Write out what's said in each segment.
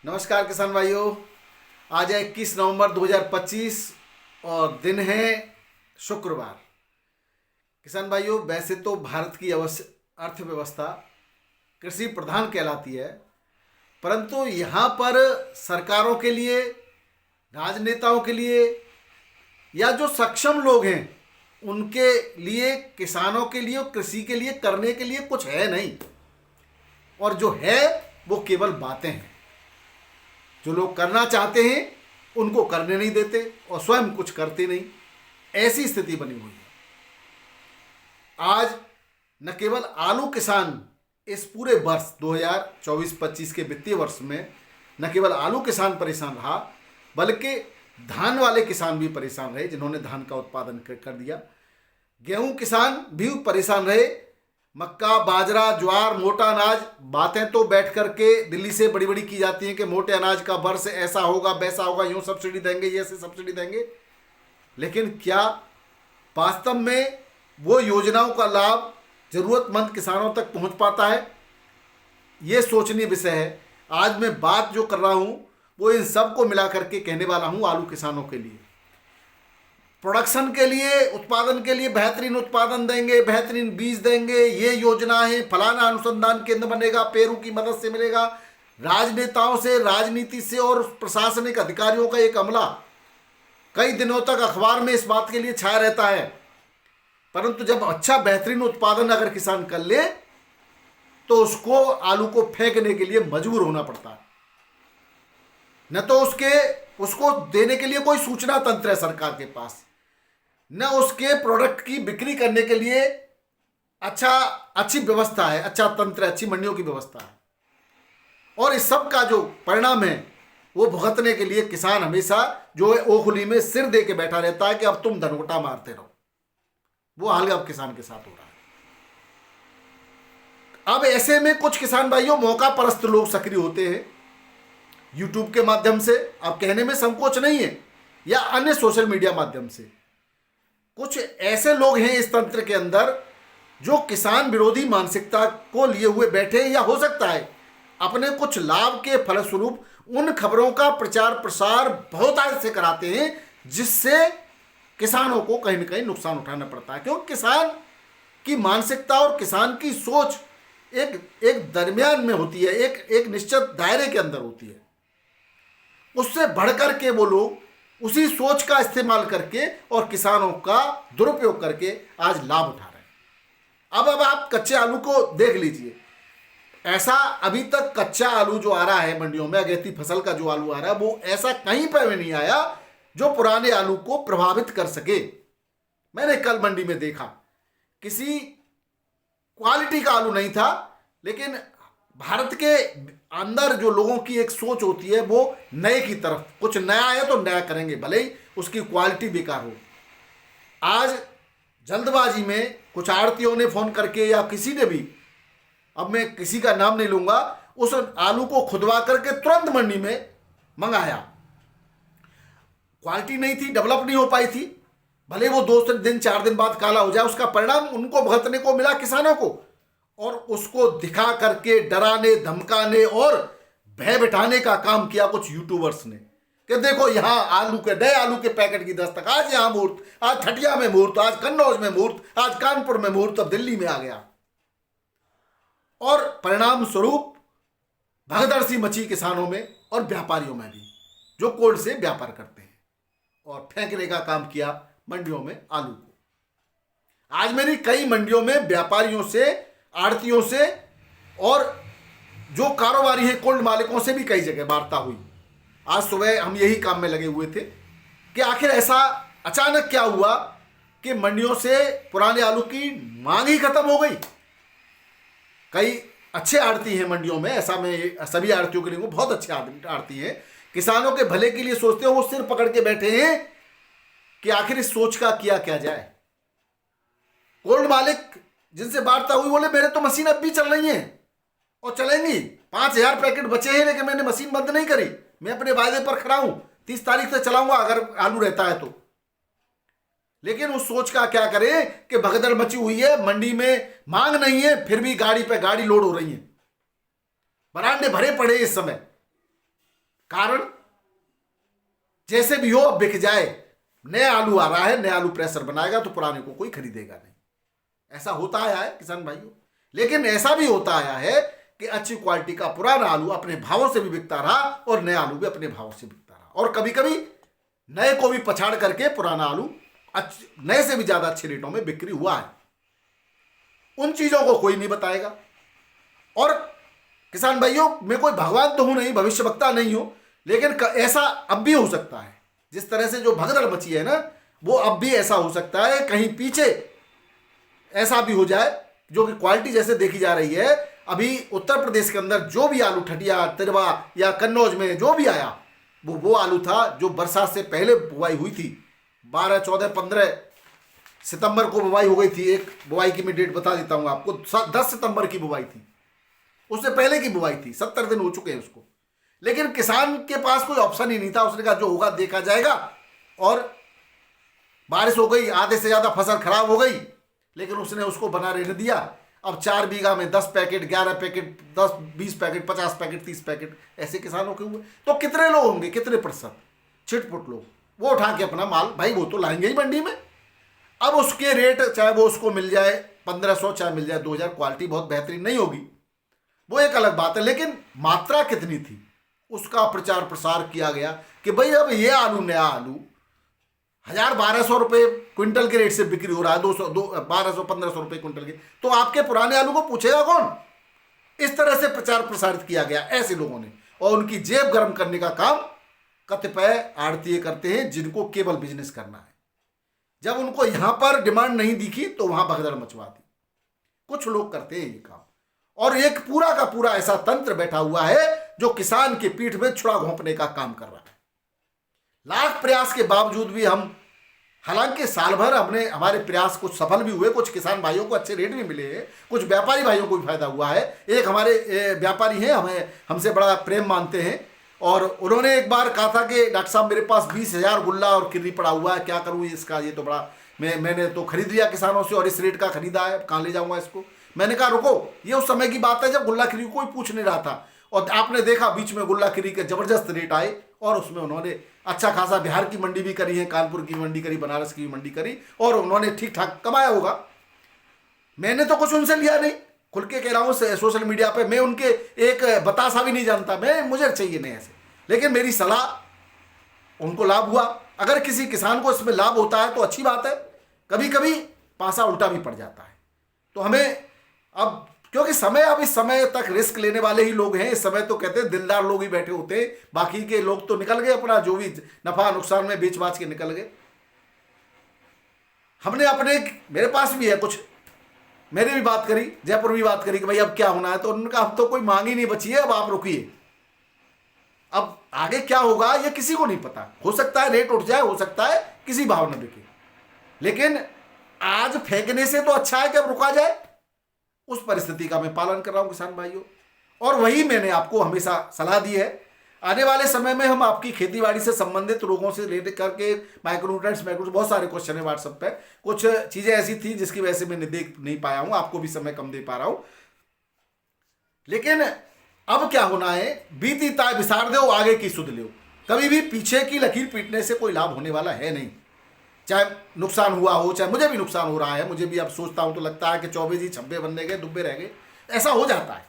नमस्कार किसान भाइयों। आज है 21 नवंबर 2025 और दिन है शुक्रवार। किसान भाइयों, वैसे तो भारत की अर्थव्यवस्था कृषि प्रधान कहलाती है, परंतु यहाँ पर सरकारों के लिए, राजनेताओं के लिए या जो सक्षम लोग हैं उनके लिए, किसानों के लिए और कृषि के लिए करने के लिए कुछ है नहीं। और जो है वो केवल बातें हैं। जो लोग करना चाहते हैं उनको करने नहीं देते और स्वयं कुछ करते नहीं। ऐसी स्थिति बनी हुई है। आज न केवल आलू किसान इस पूरे वर्ष 2024-25 के वित्तीय वर्ष में न केवल आलू किसान परेशान रहा, बल्कि धान वाले किसान भी परेशान रहे, जिन्होंने धान का उत्पादन कर दिया। गेहूं किसान भी परेशान रहे। मक्का, बाजरा, ज्वार, मोटा अनाज, बातें तो बैठ करके दिल्ली से बड़ी बड़ी की जाती हैं कि मोटे अनाज का वर्ष ऐसा होगा, वैसा होगा, यूं सब्सिडी देंगे, ये ऐसे सब्सिडी देंगे। लेकिन क्या वास्तव में वो योजनाओं का लाभ जरूरतमंद किसानों तक पहुंच पाता है? ये सोचनीय विषय है। आज मैं बात जो कर रहा हूं वो इन सब को मिला करके कहने वाला हूं। आलू किसानों के लिए, प्रोडक्शन के लिए, उत्पादन के लिए बेहतरीन उत्पादन देंगे, बेहतरीन बीज देंगे, ये योजना है, फलाना अनुसंधान केंद्र बनेगा, पेरू की मदद से मिलेगा। राजनेताओं से, राजनीति से और प्रशासनिक अधिकारियों का एक अमला कई दिनों तक अखबार में इस बात के लिए छाया रहता है, परंतु जब अच्छा बेहतरीन उत्पादन अगर किसान कर ले तो उसको आलू को फेंकने के लिए मजबूर होना पड़ता है। न तो उसको देने के लिए कोई सूचना तंत्र है सरकार के पास, न उसके प्रोडक्ट की बिक्री करने के लिए अच्छी व्यवस्था है, अच्छा तंत्र है, अच्छी मंडियों की व्यवस्था है। और इस सब का जो परिणाम है वो भुगतने के लिए किसान हमेशा जो है ओखली में सिर दे के बैठा रहता है कि अब तुम धनोटा मारते रहो। वो हाल अब किसान के साथ हो रहा है। अब ऐसे में कुछ किसान भाइयों मौका परस्त लोग सक्रिय होते हैं यूट्यूब के माध्यम से, अब कहने में संकोच नहीं है, या अन्य सोशल मीडिया माध्यम से। कुछ ऐसे लोग हैं इस तंत्र के अंदर जो किसान विरोधी मानसिकता को लिए हुए बैठे, या हो सकता है अपने कुछ लाभ के फलस्वरूप उन खबरों का प्रचार प्रसार बहुत आज से कराते हैं, जिससे किसानों को कहीं ना कहीं नुकसान उठाना पड़ता है। क्योंकि किसान की मानसिकता और किसान की सोच एक दरमियान में होती है, एक निश्चित दायरे के अंदर होती है। उससे बढ़कर के वो लोग उसी सोच का इस्तेमाल करके और किसानों का दुरुपयोग करके आज लाभ उठा रहे हैं। अब आप कच्चे आलू को देख लीजिए। ऐसा अभी तक कच्चा आलू जो आ रहा है मंडियों में, अगेती फसल का जो आलू आ रहा है, वो ऐसा कहीं पर भी नहीं आया जो पुराने आलू को प्रभावित कर सके। मैंने कल मंडी में देखा, किसी क्वालिटी का आलू नहीं था, लेकिन भारत के अंदर जो लोगों की एक सोच होती है वो नए की तरफ, कुछ नया है तो नया करेंगे, भले ही उसकी क्वालिटी बेकार हो। आज जल्दबाजी में कुछ आड़तियों ने फोन करके या किसी ने भी, अब मैं किसी का नाम नहीं लूंगा, उस आलू को खुदवा करके तुरंत मंडी में मंगाया। क्वालिटी नहीं थी, डेवलप नहीं हो पाई थी, भले वो 2 दिन 4 दिन बाद काला हो जाए। उसका परिणाम उनको भुगतने को मिला, किसानों को। और उसको दिखा करके डराने, धमकाने और भय बिठाने का काम किया कुछ यूट्यूबर्स ने कि देखो यहां आलू के नए आलू के पैकेट की दस्तक, आज यहां मुहूर्त, आज ठटिया में मुहूर्त, आज कन्नौज में मुहूर्त, आज कानपुर में मुहूर्त, अब दिल्ली में आ गया। और परिणाम स्वरूप भगदड़ सी मची किसानों में और व्यापारियों में भी, जो कोल्ड से व्यापार करते हैं, और फेंकने का काम किया मंडियों में आलू को। आज मेरी कई मंडियों में व्यापारियों से, आड़तियों से और जो कारोबारी हैं कोल्ड मालिकों से भी कई जगह वार्ता हुई। आज सुबह हम यही काम में लगे हुए थे कि आखिर ऐसा अचानक क्या हुआ कि मंडियों से पुराने आलू की मांग ही खत्म हो गई। कई अच्छे आड़ती हैं मंडियों में, ऐसा मैं सभी आड़तियों के लिए वो बहुत अच्छे आड़ती हैं, किसानों के भले के लिए सोचते हो, वो सिर पकड़ के बैठे हैं कि आखिर इस सोच का किया क्या जाए। कोल्ड मालिक जिनसे वार्ता हुई बोले मेरे तो मशीन अब भी चल रही है और चलेंगी, 5000 पैकेट बचे हैं, लेकिन मैंने मशीन बंद नहीं करी, मैं अपने वायदे पर खड़ा हूं, 30 तारीख से चलाऊंगा अगर आलू रहता है तो। लेकिन उस सोच का क्या करें कि भगदड़ मची हुई है, मंडी में मांग नहीं है, फिर भी गाड़ी पे गाड़ी लोड हो रही है, बरांडे भरे पड़े इस समय। कारण जैसे भी हो अब बिक जाए, नया आलू आ रहा है, नया आलू प्रेशर बनाएगा तो पुराने को कोई खरीदेगा नहीं। ऐसा होता आया है किसान भाइयों। लेकिन ऐसा भी होता आया है कि अच्छी क्वालिटी का पुराना आलू अपने भावों से भी बिकता रहा और नया आलू भी अपने भावों से बिकता रहा, और कभी कभी नए को भी पछाड़ करके पुराना आलू नए से भी ज्यादा अच्छे रेटों में बिक्री हुआ है। उन चीजों को कोई नहीं बताएगा। और किसान भाइयों, मैं कोई भगवान तो हूं नहीं, भविष्यवक्ता नहीं हूं, लेकिन ऐसा अब भी हो सकता है। जिस तरह से जो भगदड़ मची है ना, वो अब भी ऐसा हो सकता है, कहीं पीछे ऐसा भी हो जाए, जो कि क्वालिटी जैसे देखी जा रही है। अभी उत्तर प्रदेश के अंदर जो भी आलू ठटिया, तिरवा या कन्नौज में जो भी आया, वो आलू था जो बरसात से पहले बुआई हुई थी। 12, 14, 15 सितंबर को बुआई हो गई थी। एक बुआई की मैं डेट बता देता हूं आपको, 10 सितंबर की बुआई थी, उससे पहले की बुआई थी, 70 दिन हो चुके हैं उसको। लेकिन किसान के पास कोई ऑप्शन ही नहीं था, उसने कहा जो होगा देखा जाएगा। और बारिश हो गई, आधे से ज्यादा फसल खराब हो गई, लेकिन उसने उसको बना रहने दिया। अब 4 बीघा में 10 packet, 11 packet, 10, 20 packet, 50 packet, 30 packet ऐसे किसानों के हुए। तो कितने लोग होंगे, कितने प्रतिशत छिटपुट लोग, वो उठा के अपना माल, भाई वो तो लाएंगे ही मंडी में। अब उसके रेट, चाहे वो उसको मिल जाए 1500, चाहे मिल जाए 2000, क्वालिटी बहुत बेहतरीन नहीं होगी, वो एक अलग बात है। लेकिन मात्रा कितनी थी, उसका प्रचार प्रसार किया गया कि भाई अब ये आलू, नया आलू 1000-1200 रुपये क्विंटल के रेट से बिक्री हो रहा है, 1200-1500 रुपये क्विंटल के, तो आपके पुराने आलू को पूछेगा कौन? इस तरह से प्रचार प्रसारित किया गया ऐसे लोगों ने, और उनकी जेब गर्म करने का काम कतिपय आड़तीय करते हैं, जिनको केवल बिजनेस करना है। जब उनको यहां पर डिमांड नहीं दिखी तो वहां भगदड़ मचवा दी। कुछ लोग करते हैं ये काम, और एक पूरा का पूरा ऐसा तंत्र बैठा हुआ है जो किसान के पीठ में छुरा घोंपने का काम कर रहा है। लाख प्रयास के बावजूद भी हम, हालांकि साल भर हमारे प्रयास कुछ सफल भी हुए, कुछ किसान भाइयों को अच्छे रेट भी मिले हैं, कुछ व्यापारी भाइयों को भी फायदा हुआ है। एक हमारे व्यापारी हैं, हमसे बड़ा प्रेम मानते हैं, और उन्होंने एक बार कहा था कि डॉक्टर साहब मेरे पास 20,000 गुल्ला और किर्री पड़ा हुआ है, क्या करूँ इसका, ये तो बड़ा, मैंने तो खरीद लिया किसानों से और इस रेट का खरीदा है, कहाँ ले जाऊँगा इसको। मैंने कहा रुको, ये उस समय की बात है जब गुल्ला किर्री कोई पूछ नहीं रहा था, और आपने देखा बीच में गुल्ला किर्री के जबरदस्त रेट आए, और उसमें उन्होंने अच्छा खासा बिहार की मंडी भी करी है, कानपुर की मंडी करी, बनारस की मंडी करी, और उन्होंने ठीक ठाक कमाया होगा। मैंने तो कुछ उनसे लिया नहीं, खुल के कह रहा हूँ सोशल मीडिया पे, मैं उनके एक बतासा भी नहीं जानता, मुझे चाहिए नहीं ऐसे, लेकिन मेरी सलाह उनको लाभ हुआ। अगर किसी किसान को इसमें लाभ होता है तो अच्छी बात है, कभी कभी पासा उल्टा भी पड़ जाता है। तो हमें अब, क्योंकि समय, अब इस समय तक रिस्क लेने वाले ही लोग हैं, इस समय तो कहते हैं दिलदार लोग ही बैठे होते हैं, बाकी के लोग तो निकल गए, अपना जो भी नफा नुकसान में बेच बाच के निकल गए। हमने अपने, मेरे पास भी है कुछ, मैंने भी बात करी, जयपुर भी बात करी कि भाई अब क्या होना है, तो उन्होंने कहा अब तो कोई मांग ही नहीं बची है, अब आप रुकिए, अब आगे क्या होगा ये किसी को नहीं पता। हो सकता है रेट उठ जाए, हो सकता है किसी भाव न बिके, लेकिन आज फेंकने से तो अच्छा है कि अब रुका जाए। उस परिस्थिति का मैं पालन कर रहा हूं किसान भाइयों, और वही मैंने आपको हमेशा सलाह दी है। आने वाले समय में हम आपकी खेतीबाड़ी से संबंधित रोगों से रिलेटेड करके, माइक्रोन्यूट्रिएंट्स, बहुत सारे क्वेश्चन है व्हाट्सएप पे, कुछ चीजें ऐसी थी जिसकी वजह से मैं देख नहीं पाया हूं, आपको भी समय कम दे पा रहा हूं। लेकिन अब क्या होना है, बीती ताय बिसार दो, आगे की सुध लो। कभी भी पीछे की लकीर पीटने से कोई लाभ होने वाला है नहीं। चाहे नुकसान हुआ हो, चाहे मुझे भी नुकसान हो रहा है, मुझे भी अब सोचता हूं तो लगता है कि 24 ही 26 बनने गए, दुब्बे रह गए, ऐसा हो जाता है।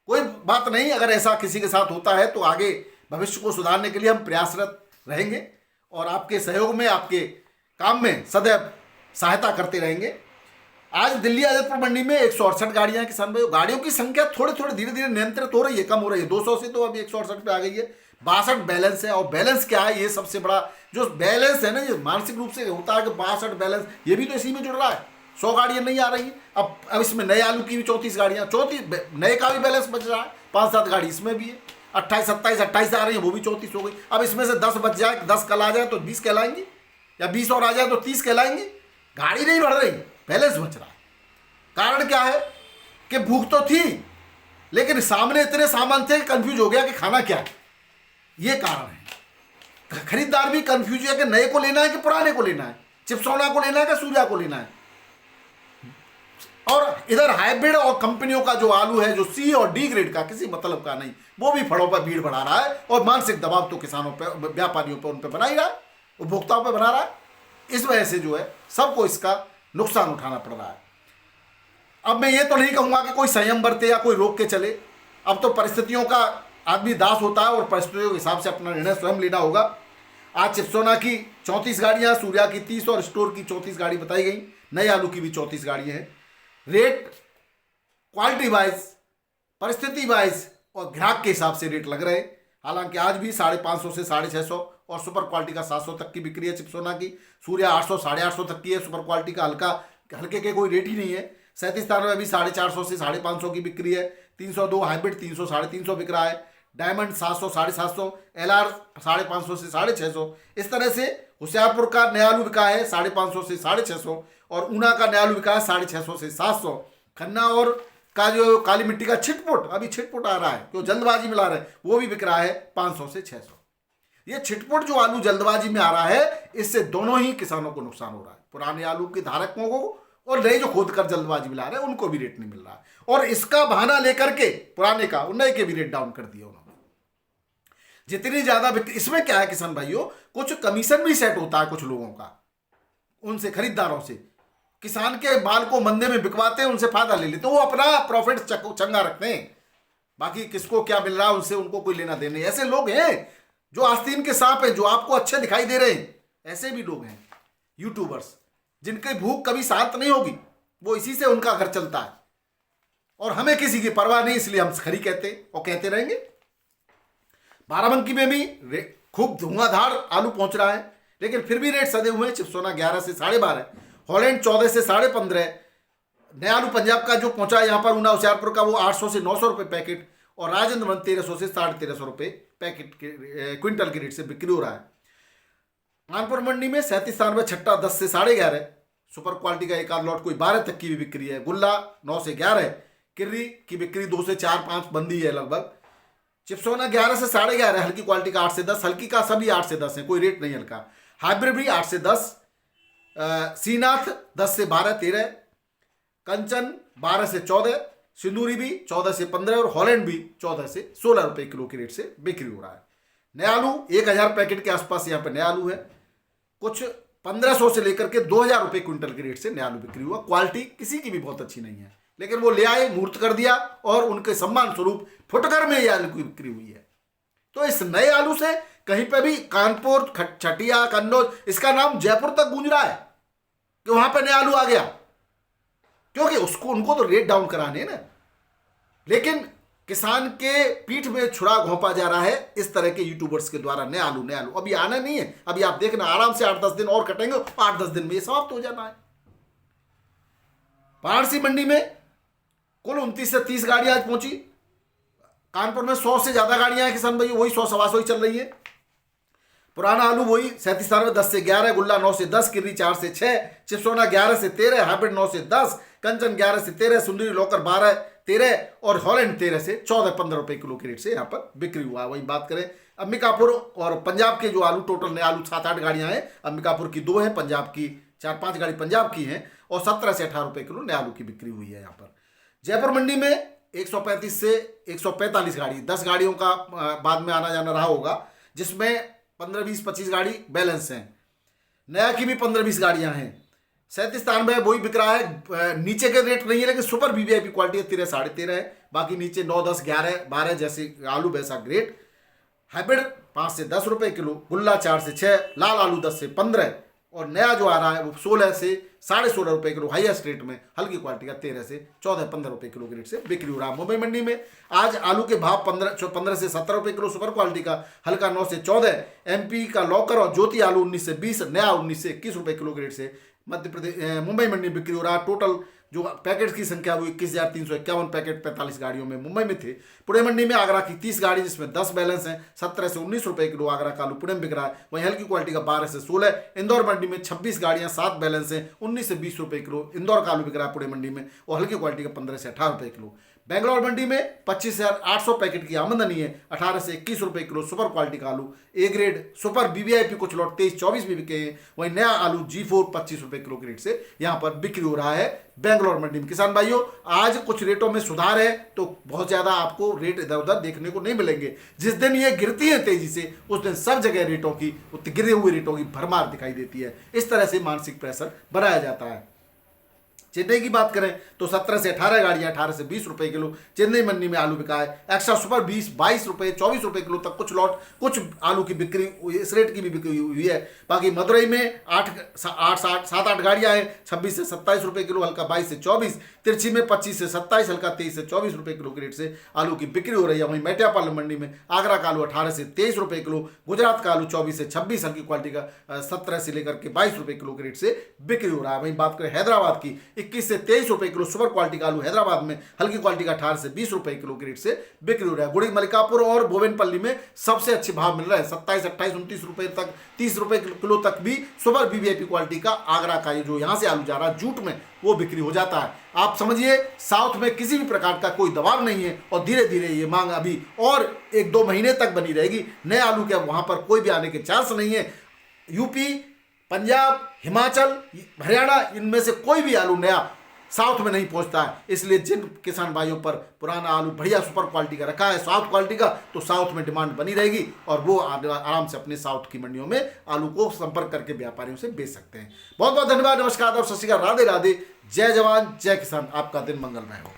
कोई बात नहीं, अगर ऐसा किसी के साथ होता है तो आगे भविष्य को सुधारने के लिए हम प्रयासरत रहेंगे, और आपके सहयोग में, आपके काम में सदैव सहायता करते रहेंगे। आज दिल्ली आजमपुर मंडी में 168 गाड़ियां हैं किसान भाइयों। गाड़ियों की संख्या थोड़े थोड़े धीरे धीरे नियंत्रित हो रही है, कम हो रही है, 200 से तो अभी 168 पे आ गई है। 62 बैलेंस है, और बैलेंस क्या है, ये सबसे बड़ा जो बैलेंस है ना, ये मानसिक रूप से होता है कि 62 बैलेंस, ये भी तो इसी में जुड़ रहा है। 100 गाड़ियां नहीं आ रही। अब इसमें नए आलू की भी 34 गाड़ियां, 34 नए का भी बैलेंस बच रहा है, 5-7 गाड़ी इसमें भी है, 28, 27, 28 आ रही है, वो भी 34 हो गई। अब इसमें से 10 बच जाए, 10 कल आ जाए तो 20 कहलाएंगी, या 20 और आ जाए तो 30 कहलाएंगी। गाड़ी नहीं बढ़ रही, बैलेंस बच रहा है। कारण क्या है कि भूख तो थी, लेकिन सामने इतने सामान थे कि कंफ्यूज हो गया कि खाना क्या है, ये कारण है। खरीदार भी कंफ्यूज है कि नए को लेना है कि पुराने को लेना है, चिप्सोना को लेना है कि सूर्या को लेना है। और इधर हाइब्रिड और कंपनियों का जो आलू है, जो सी और डी ग्रेड का, किसी मतलब का नहीं, वो भी फड़ों पर भीड़ बढ़ा रहा है और मानसिक दबाव तो किसानों पर, व्यापारियों पर, उन पर बना ही रहा है, उपभोक्ताओं पर बना रहा है। इस वजह से जो है सबको इसका नुकसान उठाना पड़ रहा है। अब मैं ये तो नहीं कहूंगा कि कोई संयम बरते या कोई रोक के चले, अब तो परिस्थितियों का आदमी दास होता है और परिस्थितियों के हिसाब से अपना निर्णय स्वयं लेना होगा। आज चिप्सोना की 34 गाड़ियां, सूर्या की 30 और स्टोर की 34 गाड़ी बताई गई, नए आलू की भी 34 गाड़ियां हैं। रेट क्वालिटी वाइज, परिस्थिति वाइज और ग्राहक के हिसाब से रेट लग रहे हैं। हालांकि आज भी 550 से 650 और सुपर क्वालिटी का 700 तक की बिक्री है चिप्सोना की। सूर्या 800 850 तक की है। सुपर क्वालिटी का हल्के के कोई रेट ही नहीं है। 37 में भी 450 से 550 की बिक्री है। 302 हाइब्रिड 300 350 बिक रहा है। डायमंड 700 750, LR 550 से 650। इस तरह से होशियारपुर का नया आलू बिका है 550 से 650 और ऊना का नया आलू बिका है 650 से 700। खन्ना और का जो काली मिट्टी का छिटपुट, अभी छिटपुट आ रहा है, जो जल्दबाजी में ला रहे हैं, वो भी बिक रहा है 500 से 600। ये छिटपुट जो आलू जल्दबाजी में आ रहा है, इससे दोनों ही किसानों को नुकसान हो रहा है। पुराने आलू के धारकों को और नए जो खोद कर जल्दबाजी में ला रहे हैं उनको भी रेट नहीं मिल रहा है। और इसका बहाना लेकर के पुराने का नए के भी रेट डाउन कर दिया उन्होंने। जितनी ज्यादा बिक्री, इसमें क्या है किसान भाइयों, कुछ कमीशन भी सेट होता है कुछ लोगों का, उनसे खरीदारों से। किसान के माल को मंदे में बिकवाते हैं, उनसे फायदा ले लेते हैं, वो अपना प्रॉफिट चंगा रखते हैं, बाकी किसको क्या मिल रहा है उनसे उनको कोई लेना देना नहीं। ऐसे लोग हैं जो आस्तीन के सांप हैं, जो आपको अच्छे दिखाई दे रहे हैं, ऐसे भी लोग हैं यूट्यूबर्स जिनकी भूख कभी शांत नहीं होगी, वो इसी से उनका घर चलता है। और हमें किसी की परवाह नहीं, इसलिए हम खरी कहते और कहते रहेंगे। बाराबंकी में भी खूब धुआंधार आलू पहुंच रहा है, लेकिन फिर भी रेट सदे हुए हैं। चिप्सोना 11 से 12.5, हॉलैंड 14 से 15.5। नया आलू पंजाब का जो पहुंचा है यहाँ पर ऊना होशियारपुर का, वो 800 से 900 रुपये पैकेट और राजेंद्र 1300 से 1350 रुपये पैकेट के क्विंटल के रेट से बिक्री हो रहा है। कानपुर मंडी में 37 छट्टा 10 से 11.5। सुपर क्वालिटी का एक आध लॉट कोई 12 तक की भी बिक्री है। गुल्ला 9 से 11। किर्री की बिक्री 2 से 4-5 बंदी है लगभग। चिप्सोना 11 से 11.5, हल्की क्वालिटी का 8 से 10, हल्की का सभी 8 से 10 है, कोई रेट नहीं हल्का। हाइब्रिड भी 8 से 10, सीनाथ 10 से 12-13, कंचन 12 से 14, सिंदूरी भी 14 से 15 और हॉलैंड भी 14 से 16 रुपये किलो के रेट से बिक्री हो रहा है। नया आलू 1000 पैकेट के आसपास यहाँ पर नया आलू है। कुछ 1500 से लेकर के 2000 रुपये क्विंटल के रेट से नया आलू बिक्री हुआ। क्वालिटी किसी की भी बहुत अच्छी नहीं है, लेकिन वो ले आए, मूर्त कर दिया और उनके सम्मान स्वरूप फुटकर में ये आलू की बिक्री हुई है। तो इस नए आलू से कहीं पे भी कानपुर, छटिया, कन्नौज, इसका नाम जयपुर तक गूंज रहा है कि वहां पे नया आलू आ गया, क्योंकि उसको उनको तो रेट डाउन कराने ना, लेकिन किसान के पीठ में छुरा घोंपा जा रहा है इस तरह के यूट्यूबर्स के द्वारा। नया आलू नया आलू अभी आना नहीं है, अभी आप देखना आराम से 8-10 दिन और कटेंगे, 8-10 दिन में ये समाप्त हो जाना है। वाराणसी मंडी में कुल 29 से 30 गाड़ियां आज पहुंची। कानपुर में 100 से ज्यादा गाड़ियां हैं किसान भाई, वही 100-125 ही चल रही है। पुराना आलू वही 37 10 से 11, गुल्ला 9 से 10, किर्री 4 से 6, चिप्सोना 11 से 13, हाइब्रिड 9 से 10, कंचन 11 से 13, सुंदरी लोकर 12-13 और हॉलैंड 13 से 14-15 रुपये किलो के रेट से यहाँ पर बिक्री हुआ है। वही बात करें अंबिकापुर और पंजाब के जो आलू, टोटल नए आलू 7-8 गाड़ियां हैं। अंबिकापुर की 2 है, पंजाब की 4-5 गाड़ी पंजाब की हैं और 17 से 18 रुपये किलो नए आलू की बिक्री हुई है यहाँ पर। जयपुर मंडी में 135 से 145 गाड़ी, 10 गाड़ियों का बाद में आना जाना रहा होगा, जिसमें 15-20-25 गाड़ी बैलेंस हैं। नया की भी 15-20 गाड़ियां हैं। 37-93 वही बिक रहा है, नीचे के रेट नहीं है, लेकिन सुपर वीवीआईपी क्वालिटी 13 13.5 है, बाकी नीचे 9 10 11 12 जैसे आलू वैसा ग्रेड। हाइब्रिड 5 से 10 रुपये किलो, गुल्ला 4 से 6, लाल आलू 10 से 15 और नया जो आ रहा है वो 16 से 16.5 रुपये किलो हाईएस्ट रेट में, हल्की क्वालिटी का 13 से 14-15 रुपये किलो के रेट से बिक्री हो रहा है। मुंबई मंडी में आज आलू के भाव 15 से 17 रुपये किलो सुपर क्वालिटी का, हल्का 9 से 14, एमपी का लॉकर और ज्योति आलू 19 से 20, नया 19 से 21 रुपये किलो के रेट से मध्य प्रदेश मुंबई मंडी में बिक्री हो रहा है। टोटल जो पैकेट की संख्या वो 21,351 पैकेट 45 गाड़ियों में मुंबई में थे। पुणे मंडी में आगरा की 30 गाड़ी, जिसमें 10 बैलेंस हैं, 17 से 19 रुपये किलो आगरा का आलू पुणे में बिक रहा है। वहीं हल्की क्वालिटी का 12 से 16। इंदौर मंडी में 26 गाड़ियां, 7 बैलेंस हैं, 19 से 20 रुपये किलो इंदौर का आलू बिक रहा है पुणे मंडी में और हल्की क्वालिटी का 15 से 18 रुपये किलो। बेंगलोर मंडी में 25,800 पैकेट की आमदनी है। 18 से 21 रुपए किलो सुपर क्वालिटी का आलू ए ग्रेड सुपर बीवीआईपी कुछ लॉट 23-24 भी बिके हैं। वहीं नया आलू G4 25 रुपए किलो के रेट से यहां पर बिक्री हो रहा है बेंगलोर मंडी में। किसान भाइयों, आज कुछ रेटों में सुधार है तो बहुत ज्यादा आपको रेट इधर उधर देखने को नहीं मिलेंगे। जिस दिन ये गिरती है तेजी से उस दिन सब जगह रेटों की गिरे हुए रेटों की भरमार दिखाई देती है। इस तरह से मानसिक प्रेशर बनाया जाता है। चेन्नई की बात करें तो 17 से 18 गाड़ियां 18 से 20 रुपए किलो चेन्नई मंडी में आलू बिका है। एक्स्ट्रा सुपर 22 रुपए 24 रुपए किलो तक कुछ लॉट कुछ आलू की बिक्री इस रेट की भी बिक्री हुई है। बाकी मदुरई में 7-8 गाड़ियां हैं 26 से 27 रुपए किलो हल्का 22 से 24। तिरछी में 25 से 27 हल्का 23 से 24 रुपए किलो के रेट से आलू की बिक्री हो रही है। वहीं मेटियापालम मंडी में आगरा का आलू 18 से 23 रुपए किलो, गुजरात का आलू 24 से 26 हल्की क्वालिटी का 17 से लेकर के 22 रुपए किलो के रेट से बिक्री हो रहा है। वहीं बात करें हैदराबाद की 21 से 23 रुपए किलो सुपर क्वालिटी का आलू हैदराबाद में हल्की क्वालिटी का 18 से 20 रुपए किलो के रेट से बिक्री हो रहा है। गुड़ी मलिकापुर और बोवेनपल्ली में सबसे अच्छे भाव मिल रहा है 27, 28, 29 रुपए तक 30 रुपए किलो तक भी सुपर वीवीआईपी क्वालिटी का आगरा का ये जो यहां से आलू जा रहा है जूट में वो बिक्री हो जाता है। आप समझिए साउथ में किसी भी प्रकार का कोई दबाव नहीं है और धीरे धीरे ये मांग अभी और 1-2 महीने तक बनी रहेगी। नए आलू के वहां पर कोई भी आने के चांस नहीं है। यूपी, पंजाब, हिमाचल, हरियाणा इनमें से कोई भी आलू नया साउथ में नहीं पहुंचता है। इसलिए जिन किसान भाइयों पर पुराना आलू बढ़िया सुपर क्वालिटी का रखा है साउथ क्वालिटी का, तो साउथ में डिमांड बनी रहेगी और वो आराम से अपने साउथ की मंडियों में आलू को संपर्क करके व्यापारियों से बेच सकते हैं। बहुत बहुत धन्यवाद, नमस्कार और सत श्री अकाल, राधे राधे, जय जवान जय किसान। आपका दिन मंगलमय हो।